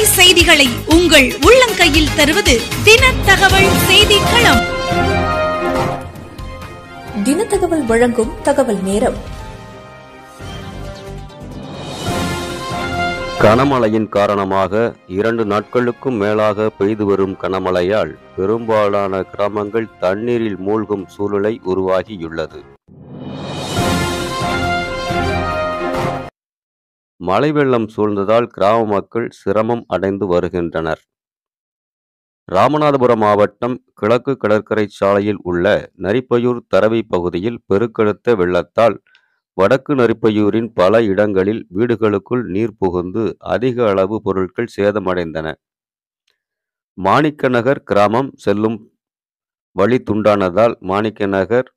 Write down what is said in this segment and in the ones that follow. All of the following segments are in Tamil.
உண்மை செய்திகளை உங்கள் உள்ளங்கையில் தருவது தின தகவல் செய்தி களம். தின தகவல் வழங்கும் தகவல் நேரம். கனமழையின் காரணமாக 2 நாட்களுக்கும் மேலாக பெய்து வரும் கனமழையால் பெரும்பாலான கிராமங்கள் தண்ணீரில் மூழ்கும் சூழ்நிலை உருவாகியுள்ளது. மழை வெள்ளம் சூழ்ந்ததால் கிராம மக்கள் சிரமம் அடைந்து வருகின்றனர். ராமநாதபுரம் மாவட்டம் கிழக்கு கடற்கரை சாலையில் உள்ள நரிப்பையூர் தரவை பகுதியில் பெருக்கெடுத்த வெள்ளத்தால் வடக்கு நரிப்பையூரின் பல இடங்களில் வீடுகளுக்குள் நீர் புகுந்து அதிக அளவு பொருட்கள் சேதமடைந்தன. மாணிக்கநகர் கிராமம் செல்லும் வழி துண்டானதால் மாணிக்கநகர்,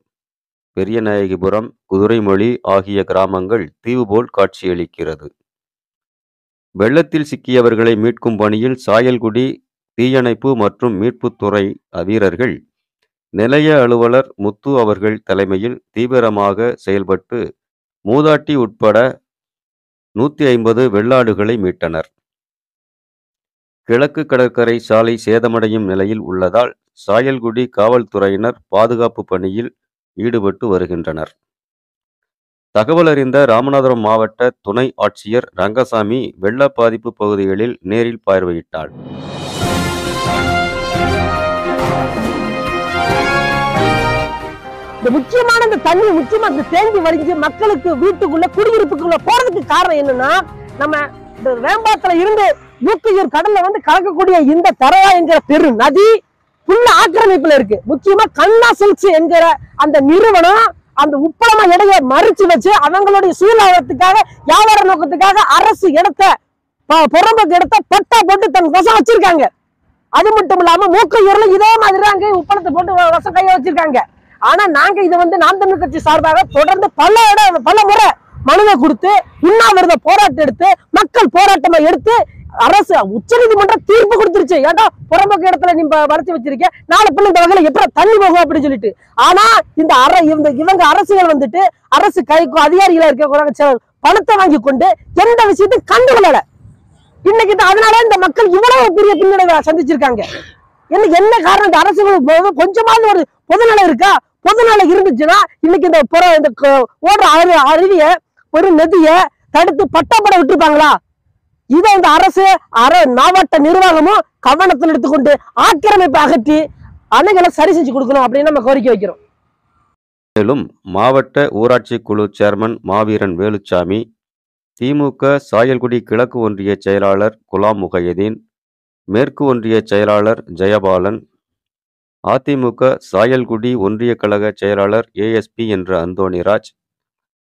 பெரியநாயகிபுரம், குதிரைமொழி ஆகிய கிராமங்கள் தீவு போல் காட்சியளிக்கிறது. வெள்ளத்தில் சிக்கியவர்களை மீட்கும் பணியில் சாயல்குடி தீயணைப்பு மற்றும் மீட்புத்துறை வீரர்கள் நிலைய அலுவலர் முத்து அவர்கள் தலைமையில் தீவிரமாக செயல்பட்டு மூதாட்டி உட்பட 150 வெள்ளாடுகளை மீட்டனர். கிழக்கு கடற்கரை சாலை சேதமடையும் நிலையில் உள்ளதால் சாயல்குடி காவல்துறையினர் பாதுகாப்பு பணியில் ஈடுபட்டு வருகின்றனர். தகவல் அறிந்த ராமநாதபுரம் மாவட்ட துணை ஆட்சியர் ரங்கசாமி வெள்ள பாதிப்பு பகுதிகளில் நேரில் பார்வையிட்டார். இந்த முக்கியமான இந்த தண்ணி முக்கியமா தேங்கி வடிஞ்சு மக்களுக்கு வீட்டுக்குள்ள குடியிருப்புக்குள்ள போறதுக்கு காரணம் என்னன்னா, நம்ம இந்த வேம்பாத்துல இருந்து மூக்கையூர் கடல்ல கலக்கக்கூடிய இந்த தரவா என்கிற பெரு நதி புல்ல ஆக்கிரமிப்புல இருக்கு. முக்கியமா கண்ணா சில்க்ஸ் என்கிற அந்த நிறுவனம் அந்த உப்பளமா இடைய மறிச்சு வச்சு அவங்களுடைய சூழலத்துக்காக வியாபார நோக்கத்துக்காக அரசு இடத்த புறம்போக்கு இடத்த பட்டா போட்டு தன் வசம் வச்சிருக்காங்க. அது மட்டும் இல்லாம மூக்கையூர்ல இதே மாதிரி அங்கே உப்பளத்தை போட்டு வசம் கைய வச்சிருக்காங்க. ஆனா நாங்க இது நாம் தமிழ் கட்சி சார்பாக தொடர்ந்து பல முறை மனுவை கொடுத்து உண்ணாவிரத போராட்டம் எடுத்து மக்கள் போராட்டமா எடுத்து அரசு உச்சநீதிமன்ற தீர்ப்பு கொடுத்துருச்சு. ஏன்னா புறம்போக்கு இடத்துல நீ வரைச்சு வச்சிருக்க, நாலு பிள்ளை இந்த வகையில எப்படி தண்ணி போகும் அப்படின்னு சொல்லிட்டு. ஆனா இவங்க அரசுகள் அரசு கைக்கு அதிகாரிகளா இருக்க பணத்தை வாங்கி கொண்டு எந்த விஷயத்தையும் கண்டுகொள்ளல. இன்னைக்கு அதனால இந்த மக்கள் இவ்வளவு பெரிய பின்னடைவை சந்திச்சிருக்காங்க. என்ன காரணம்? இந்த அரசுகளுக்கு கொஞ்சமாவது ஒரு பொதுநலம் இருக்கா? பொதுநலம் இருந்துச்சுன்னா இன்னைக்கு இந்த ஓடுற அருவிய ஒரு நதிய தடுத்து பட்டாப்பட விட்டுருப்பாங்களா? இதை இந்த அரசு மாவட்ட நிர்வாகமும் கவனத்தில் எடுத்துக்கொண்டு ஆக்கிரமிப்பை அகற்றி அணைகளை சரி செஞ்சு கொடுக்கணும் அப்படின்னு நம்ம கோரிக்கை வைக்கிறோம். மேலும் மாவட்ட ஊராட்சி குழு சேர்மன் மாவீரன் வேலுச்சாமி, திமுக சாயல்குடி கிழக்கு ஒன்றிய செயலாளர் குலாம் முகையதீன், மேற்கு ஒன்றிய செயலாளர் ஜெயபாலன், அதிமுக சாயல்குடி ஒன்றிய கழக செயலாளர் ஏஎஸ்பி என்ற அந்தோணிராஜ்,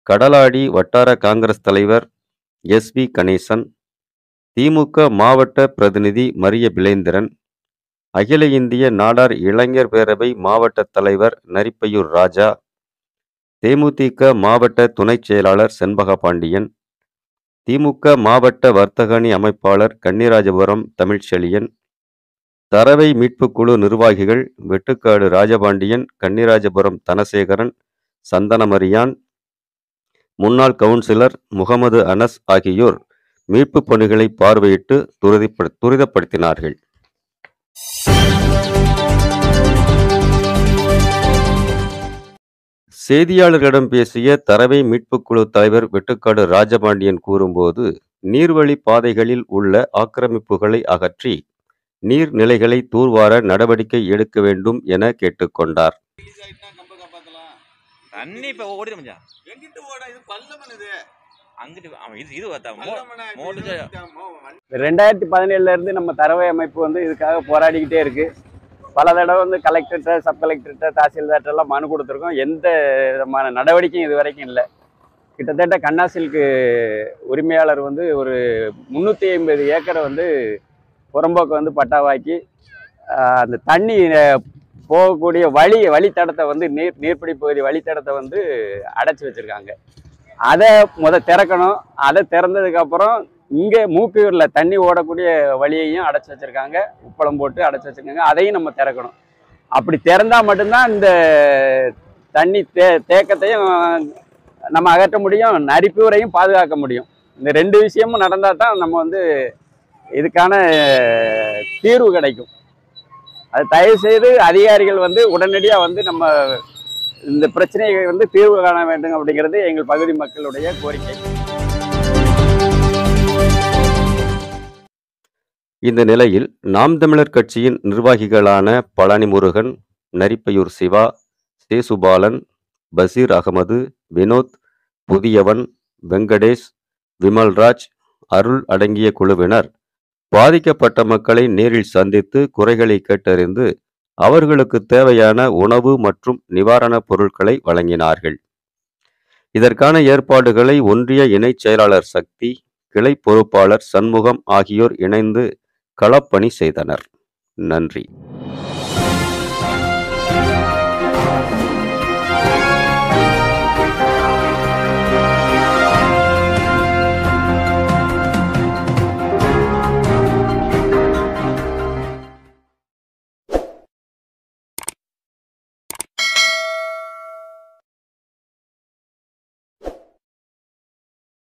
கடலாடி வட்டார காங்கிரஸ் தலைவர் எஸ்வி கணேசன், திமுக மாவட்ட பிரதிநிதி மரிய பிலேந்திரன், அகில இந்திய நாடார் இளைஞர் பேரவை மாவட்ட தலைவர் நரிப்பையூர் ராஜா, தேமுதிக மாவட்ட துணை செயலாளர் செண்பக பாண்டியன், திமுக மாவட்ட வர்த்தகணி அமைப்பாளர் கன்னிராஜபுரம் தமிழ்ச்செழியன், தரவை மீட்பு குழு நிர்வாகிகள் வெட்டுக்காடு ராஜபாண்டியன், கன்னிராஜபுரம் தனசேகரன், சந்தனமரியான், முன்னாள் கவுன்சிலர் முகமது அனஸ் ஆகியோர் மீட்பு பணிகளை பார்வையிட்டு துரிதப்படுத்தினார்கள். செய்தியாளர்களிடம் பேசிய தரவை மீட்பு குழு தலைவர் வெட்டுக்காடு ராஜபாண்டியன் கூறும்போது, நீர்வழி பாதைகளில் உள்ள ஆக்கிரமிப்புகளை அகற்றி நீர்நிலைகளை தூர்வார நடவடிக்கை எடுக்க வேண்டும் என கேட்டுக்கொண்டார். தண்ணி இப்ப ஓடுது மச்சான். எங்கிட்டு ஓட? இது பள்ளமன். இது அங்கிட்டு இது 2017 இருந்து நம்ம தரவை அமைப்பு இதுக்காக போராடிக்கிட்டே இருக்கு. பல தடவை கலெக்டர்கிட்ட, சப் கலெக்டர்கிட்ட, தாசில்தார்ட்ட எல்லாம் மனு கொடுத்துருக்கோம். எந்த விதமான நடவடிக்கையும் இது வரைக்கும் இல்லை. கிட்டத்தட்ட கண்ணாசில்க்கு உரிமையாளர் ஒரு 350 ஏக்கரை புறம்போக்கு பட்டாவாக்கி அந்த தண்ணி போகக்கூடிய வழித்தடத்தை நீர்பிடி பகுதி வழித்தடத்தை அடைச்சி வச்சிருக்காங்க. அதை திறக்கணும். அதை திறந்ததுக்கப்புறம் இங்கே மூக்கையூரில் தண்ணி ஓடக்கூடிய வழியையும் அடைச்சி வச்சிருக்காங்க. உப்பளம் போட்டு அடைச்சி வச்சிருக்காங்க. அதையும் நம்ம திறக்கணும். அப்படி திறந்தால் மட்டும்தான் இந்த தண்ணி தேக்கத்தையும் நம்ம அகற்ற முடியும், நரிப்பூரையும் பாதுகாக்க முடியும். இந்த 2 விஷயமும் நடந்தால் தான் நம்ம இதுக்கான தீர்வு கிடைக்கும். அது தயவு செய்து அதிகாரிகள் வந்து உடனடியாக வந்து நம்ம இந்த பிரச்சனையை வந்து தீர்வு காண வேண்டும் அப்படிங்கிறது எங்கள் பகுதி மக்களுடைய கோரிக்கை. இந்த நிலையில் நாம் தமிழர் கட்சியின் நிர்வாகிகளான பழனி முருகன், நரிப்பையூர் சிவா, சேசுபாலன், பசீர் அகமது, வினோத், புதியவன், வெங்கடேஷ், விமல்ராஜ், அருள் அடங்கிய குழுவினர் பாதிக்கப்பட்ட மக்களை நேரில் சந்தித்து குறைகளை கேட்டறிந்து அவர்களுக்கு தேவையான உணவு மற்றும் நிவாரணப் பொருட்களை வழங்கினார்கள். இதற்கான ஏற்பாடுகளை ஒன்றிய இணைச் செயலாளர் சக்தி, கிளை பொறுப்பாளர் சண்முகம் ஆகியோர் இணைந்து களப்பணி செய்தனர். நன்றி.